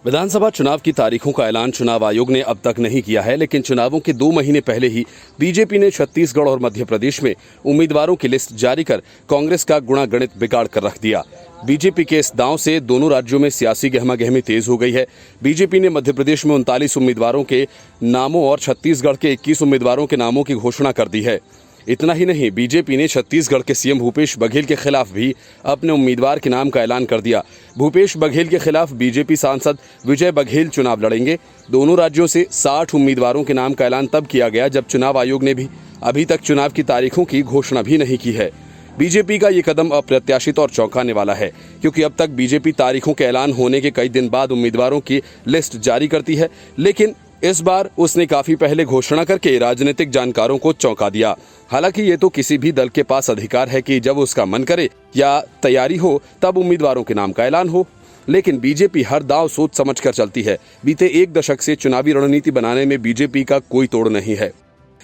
विधानसभा चुनाव की तारीखों का ऐलान चुनाव आयोग ने अब तक नहीं किया है, लेकिन चुनावों के 2 महीने पहले ही बीजेपी ने छत्तीसगढ़ और मध्य प्रदेश में उम्मीदवारों की लिस्ट जारी कर कांग्रेस का गुणागणित बिगाड़ कर रख दिया। बीजेपी के इस दांव से दोनों राज्यों में सियासी गहमागहमी तेज हो गई है। बीजेपी ने मध्य प्रदेश में 39 उम्मीदवारों के नामों और छत्तीसगढ़ के 21 उम्मीदवारों के नामों की घोषणा कर दी है। इतना ही नहीं, बीजेपी ने छत्तीसगढ़ के सीएम भूपेश बघेल के खिलाफ भी अपने उम्मीदवार के नाम का ऐलान कर दिया। भूपेश बघेल के खिलाफ बीजेपी सांसद विजय बघेल चुनाव लड़ेंगे। दोनों राज्यों से 60 उम्मीदवारों के नाम का ऐलान तब किया गया जब चुनाव आयोग ने भी अभी तक चुनाव की तारीखों की घोषणा भी नहीं की है। बीजेपी का ये कदम अप्रत्याशित और चौंकाने वाला है, क्योंकि अब तक बीजेपी तारीखों के ऐलान होने के कई दिन बाद उम्मीदवारों की लिस्ट जारी करती है, लेकिन इस बार उसने काफी पहले घोषणा करके राजनीतिक जानकारों को चौंका दिया। हालांकि ये तो किसी भी दल के पास अधिकार है कि जब उसका मन करे या तैयारी हो तब उम्मीदवारों के नाम का ऐलान हो, लेकिन बीजेपी हर दांव सोच समझकर चलती है। बीते 1 दशक से चुनावी रणनीति बनाने में बीजेपी का कोई तोड़ नहीं है।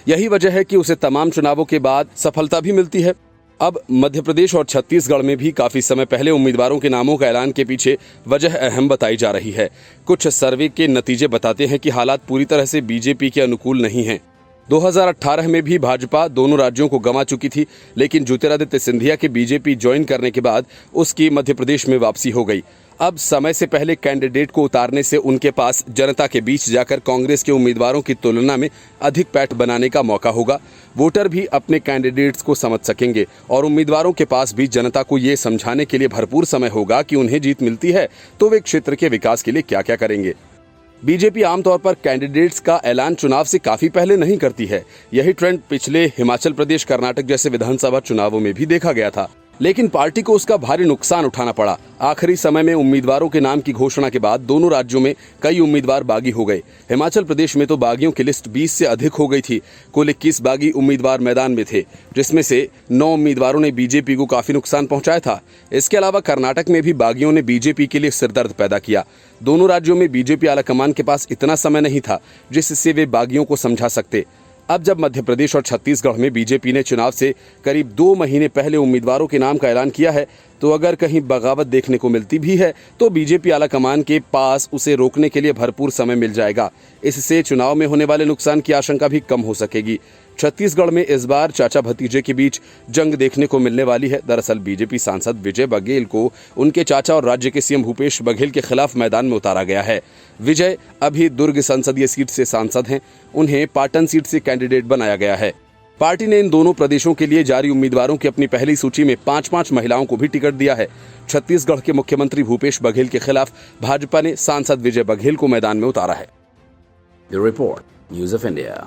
यही वजह है कि उसे तमाम चुनावों के बाद सफलता भी मिलती है। अब मध्य प्रदेश और छत्तीसगढ़ में भी काफी समय पहले उम्मीदवारों के नामों का ऐलान के पीछे वजह अहम बताई जा रही है। कुछ सर्वे के नतीजे बताते हैं कि हालात पूरी तरह से बीजेपी के अनुकूल नहीं हैं। 2018 में भी भाजपा दोनों राज्यों को गंवा चुकी थी, लेकिन ज्योतिरादित्य सिंधिया के बीजेपी ज्वाइन करने के बाद उसकी मध्य प्रदेश में वापसी हो गई। अब समय से पहले कैंडिडेट को उतारने से उनके पास जनता के बीच जाकर कांग्रेस के उम्मीदवारों की तुलना में अधिक पैठ बनाने का मौका होगा। वोटर भी अपने कैंडिडेट्स को समझ सकेंगे और उम्मीदवारों के पास भी जनता को ये समझाने के लिए भरपूर समय होगा कि उन्हें जीत मिलती है तो वे क्षेत्र के विकास के लिए क्या क्या करेंगे। बीजेपी आमतौर पर कैंडिडेट्स का ऐलान चुनाव से काफी पहले नहीं करती है। यही ट्रेंड पिछले हिमाचल प्रदेश, कर्नाटक जैसे विधानसभा चुनावों में भी देखा गया था, लेकिन पार्टी को उसका भारी नुकसान उठाना पड़ा। आखिरी समय में उम्मीदवारों के नाम की घोषणा के बाद दोनों राज्यों में कई उम्मीदवार बागी हो गए। हिमाचल प्रदेश में तो बागियों की लिस्ट 20 से अधिक हो गई थी। कुल 21 बागी उम्मीदवार मैदान में थे, जिसमें से 9 उम्मीदवारों ने बीजेपी को काफी नुकसान पहुंचाया था। इसके अलावा कर्नाटक में भी बागियों ने बीजेपी के लिए सिरदर्द पैदा किया। दोनों राज्यों में बीजेपी आलाकमान के पास इतना समय नहीं था जिससे वे बागियों को समझा सकते। अब जब मध्य प्रदेश और छत्तीसगढ़ में बीजेपी ने चुनाव से करीब 2 महीने पहले उम्मीदवारों के नाम का ऐलान किया है, तो अगर कहीं बगावत देखने को मिलती भी है तो बीजेपी आलाकमान के पास उसे रोकने के लिए भरपूर समय मिल जाएगा। इससे चुनाव में होने वाले नुकसान की आशंका भी कम हो सकेगी। छत्तीसगढ़ में इस बार चाचा भतीजे के बीच जंग देखने को मिलने वाली है। दरअसल बीजेपी सांसद विजय बघेल को उनके चाचा और राज्य के सीएम भूपेश बघेल के खिलाफ मैदान में उतारा गया है। विजय अभी दुर्ग संसदीय सीट से सांसद हैं। उन्हें पाटन सीट से कैंडिडेट बनाया गया है। पार्टी ने इन दोनों प्रदेशों के लिए जारी उम्मीदवारों की अपनी पहली सूची में 5-5 महिलाओं को भी टिकट दिया है। छत्तीसगढ़ के मुख्यमंत्री भूपेश बघेल के खिलाफ भाजपा ने सांसद विजय बघेल को मैदान में उतारा है। The Report, News of India।